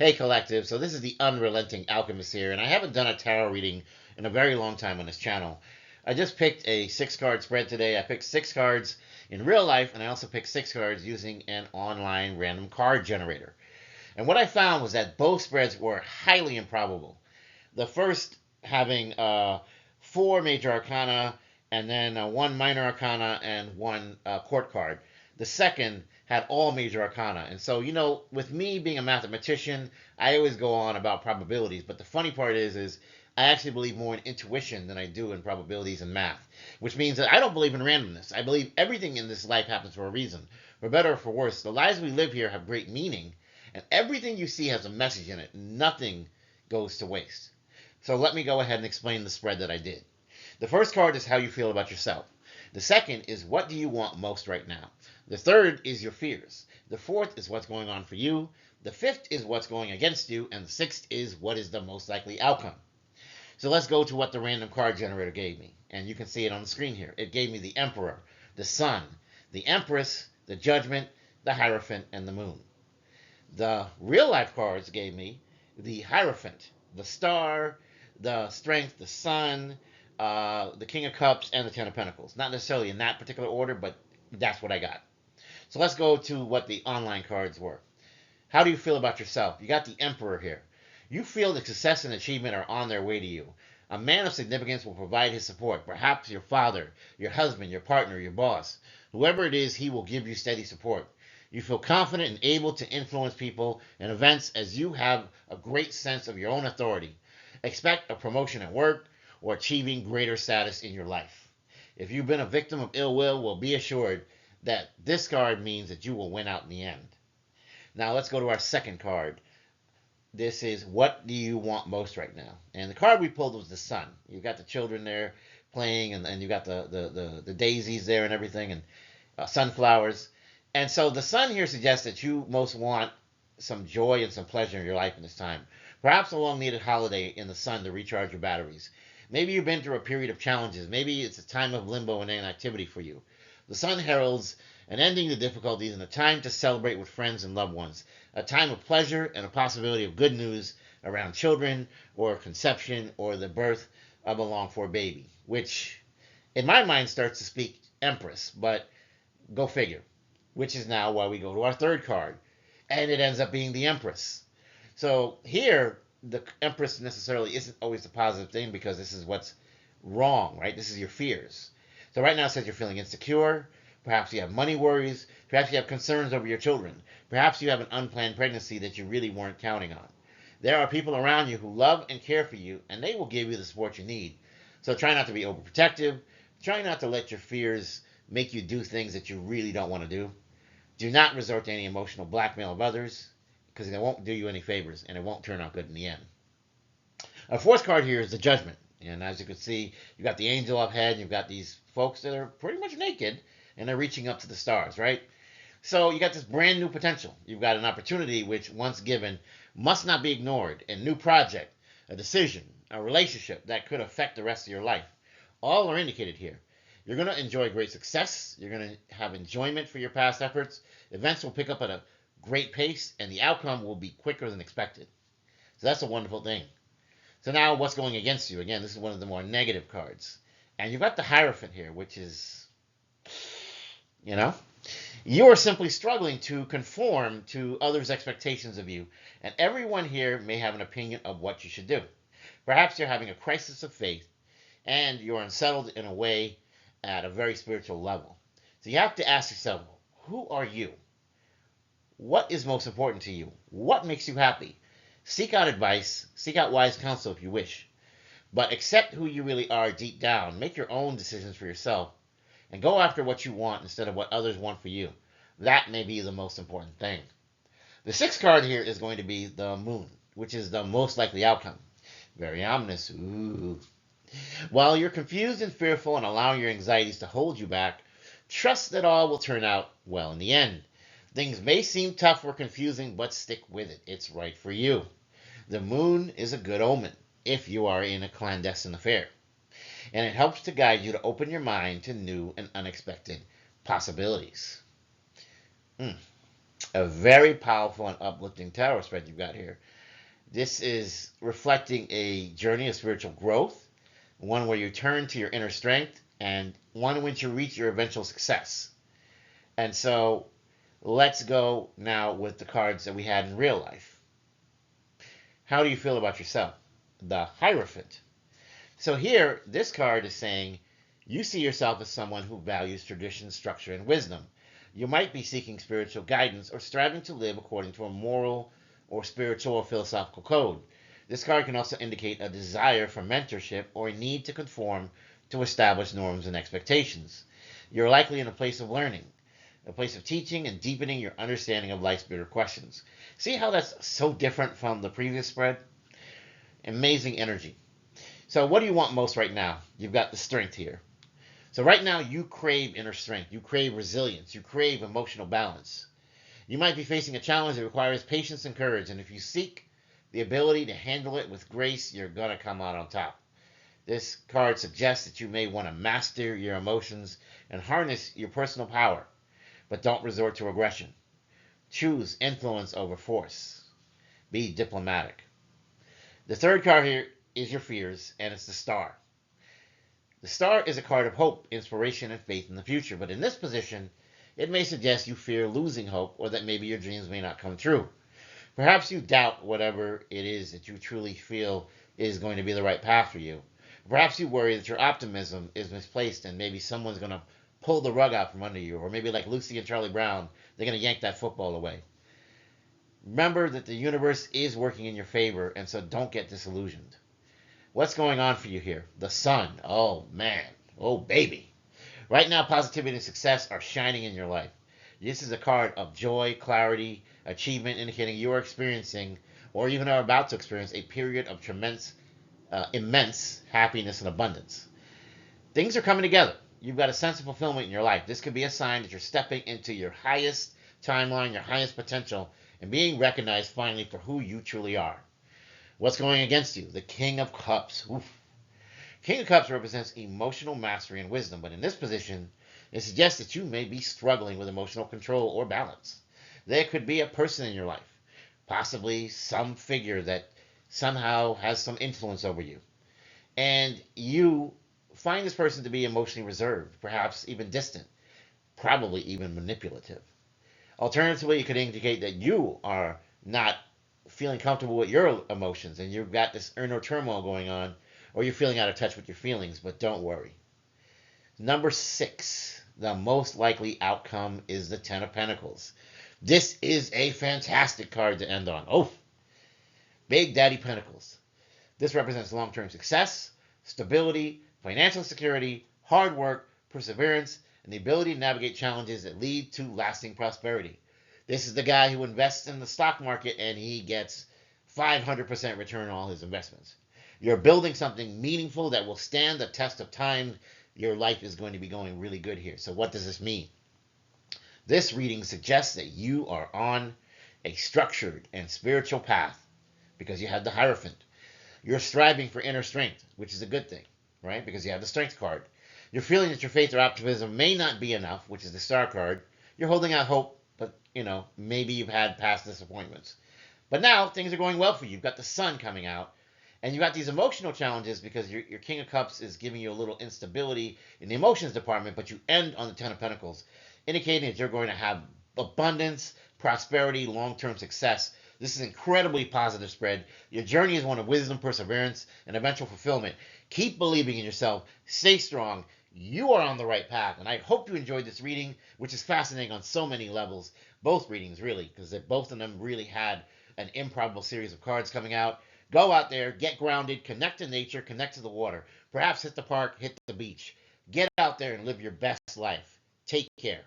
Hey Collective, so this is the Unrelenting Alchemist here, and I haven't done a tarot reading in a very long time on this channel. I just picked a 6 card spread today. I picked 6 cards in real life, and I also picked 6 cards using an online random card generator. And what I found was that both spreads were highly improbable. The first having 4 major arcana, and then 1 minor arcana and 1 court card. The second had all major arcana. And so, with me being a mathematician, I always go on about probabilities. But the funny part is I actually believe more in intuition than I do in probabilities and math, which means that I don't believe in randomness. I believe everything in this life happens for a reason, for better or for worse. The lives we live here have great meaning, and everything you see has a message in it. Nothing goes to waste. So let me go ahead and explain the spread that I did. The first card is how you feel about yourself. The second is what do you want most right now. The third is your fears. The fourth is what's going on for you. The fifth is what's going against you. And the sixth is what is the most likely outcome. So let's go to what the random card generator gave me. And you can see it on the screen here. It gave me the Emperor, the Sun, the Empress, the Judgment, the Hierophant, and the Moon. The real life cards gave me the Hierophant, the Star, the Strength, the Sun, the King of Cups, and the Ten of Pentacles. Not necessarily in that particular order, but that's what I got. So let's go to what the online cards were. How do you feel about yourself? You got the Emperor here. You feel that success and achievement are on their way to you. A man of significance will provide his support. Perhaps your father, your husband, your partner, your boss. Whoever it is, he will give you steady support. You feel confident and able to influence people and events as you have a great sense of your own authority. Expect a promotion at work or achieving greater status in your life. If you've been a victim of ill will, well, be assured that this card means that you will win out in the end. Now let's go to our second card. This is what do you want most right now? And the card we pulled was the Sun. You've got the children there playing, and you got the daisies there and everything, and sunflowers. And so the Sun here suggests that you most want some joy and some pleasure in your life in this time. Perhaps a long needed holiday in the sun to recharge your batteries. Maybe you've been through a period of challenges. Maybe it's a time of limbo and inactivity for you. The Sun heralds an ending to difficulties and a time to celebrate with friends and loved ones. A time of pleasure and a possibility of good news around children or conception or the birth of a longed for baby, which in my mind starts to speak Empress, but go figure. Which is now why we go to our third card. And it ends up being the Empress. So here, the Empress necessarily isn't always a positive thing because this is what's wrong, right? This is your fears. So right now it says you're feeling insecure. Perhaps you have money worries. Perhaps you have concerns over your children. Perhaps you have an unplanned pregnancy that you really weren't counting on. There are people around you who love and care for you, and they will give you the support you need. So try not to be overprotective. Try not to let your fears make you do things that you really don't want to do. Do not resort to any emotional blackmail of others because it won't do you any favors and it won't turn out good in the end. Our fourth card here is the Judgment. And as you can see, you've got the angel up ahead and you've got these folks that are pretty much naked and they're reaching up to the stars, right? So you got this brand new potential. You've got an opportunity which, once given, must not be ignored. A new project, a decision, a relationship that could affect the rest of your life. All are indicated here. You're going to enjoy great success. You're going to have enjoyment for your past efforts. Events will pick up at a great pace, and the outcome will be quicker than expected. So that's a wonderful thing. So now what's going against you? Again, this is one of the more negative cards. And you've got the Hierophant here, which is, you are simply struggling to conform to others' expectations of you. And everyone here may have an opinion of what you should do. Perhaps you're having a crisis of faith, and you're unsettled in a way at a very spiritual level. So you have to ask yourself, who are you? What is most important to you? What makes you happy? Seek out advice, seek out wise counsel if you wish, but accept who you really are deep down. Make your own decisions for yourself and go after what you want instead of what others want for you. That may be the most important thing. The sixth card here is going to be the Moon, which is the most likely outcome. Very ominous. Ooh. While you're confused and fearful and allowing your anxieties to hold you back, trust that all will turn out well in the end. Things may seem tough or confusing, but stick with it. It's right for you. The Moon is a good omen if you are in a clandestine affair, and it helps to guide you to open your mind to new and unexpected possibilities. A very powerful and uplifting tarot spread you've got here. This is reflecting a journey of spiritual growth, one where you turn to your inner strength, and one in which you reach your eventual success. And so let's go now with the cards that we had in real life. How do you feel about yourself? The Hierophant. So here, this card is saying you see yourself as someone who values tradition, structure, and wisdom. You might be seeking spiritual guidance or striving to live according to a moral or spiritual or philosophical code. This card can also indicate a desire for mentorship or a need to conform to established norms and expectations. You're likely in a place of learning, a place of teaching and deepening your understanding of life's bigger questions. See how that's so different from the previous spread? Amazing energy. So what do you want most right now? You've got the Strength here. So right now you crave inner strength, you crave resilience, you crave emotional balance. You might be facing a challenge that requires patience and courage, and if you seek the ability to handle it with grace, you're going to come out on top. This card suggests that you may want to master your emotions and harness your personal power, but don't resort to aggression. Choose influence over force. Be diplomatic. The third card here is your fears, and it's the Star. The Star is a card of hope, inspiration, and faith in the future, but in this position, it may suggest you fear losing hope or that maybe your dreams may not come true. Perhaps you doubt whatever it is that you truly feel is going to be the right path for you. Perhaps you worry that your optimism is misplaced and maybe someone's going to pull the rug out from under you, or maybe like Lucy and Charlie Brown, they're going to yank that football away. Remember that the universe is working in your favor, and so don't get disillusioned. What's going on for you here? The Sun. Oh, man. Oh, baby. Right now, positivity and success are shining in your life. This is a card of joy, clarity, achievement, indicating you are experiencing, or even are about to experience, a period of immense happiness and abundance. Things are coming together. You've got a sense of fulfillment in your life. This could be a sign that you're stepping into your highest timeline, your highest potential, and being recognized finally for who you truly are. What's going against you? The King of Cups. Oof. King of Cups represents emotional mastery and wisdom, but in this position, it suggests that you may be struggling with emotional control or balance. There could be a person in your life, possibly some figure that somehow has some influence over you. And you find this person to be emotionally reserved, perhaps even distant, probably even manipulative. Alternatively, it could indicate that you are not feeling comfortable with your emotions and you've got this inner turmoil going on, or you're feeling out of touch with your feelings, but don't worry. Number 6, the most likely outcome is the Ten of Pentacles. This is a fantastic card to end on. Oh, Big Daddy Pentacles. This represents long-term success, stability, financial security, hard work, perseverance, and the ability to navigate challenges that lead to lasting prosperity. This is the guy who invests in the stock market and he gets 500% return on all his investments. You're building something meaningful that will stand the test of time. Your life is going to be going really good here. So what does this mean? This reading suggests that you are on a structured and spiritual path because you have the Hierophant. You're striving for inner strength, which is a good thing, right? Because you have the Strength card. You're feeling that your faith or optimism may not be enough, which is the Star card. You're holding out hope, but, maybe you've had past disappointments. But now things are going well for you. You've got the Sun coming out, and you've got these emotional challenges because your King of Cups is giving you a little instability in the emotions department, but you end on the Ten of Pentacles, indicating that you're going to have abundance, prosperity, long-term success. This is an incredibly positive spread. Your journey is one of wisdom, perseverance, and eventual fulfillment. Keep believing in yourself. Stay strong. You are on the right path. And I hope you enjoyed this reading, which is fascinating on so many levels. Both readings, really, because both of them really had an improbable series of cards coming out. Go out there, get grounded, connect to nature, connect to the water. Perhaps hit the park, hit the beach. Get out there and live your best life. Take care.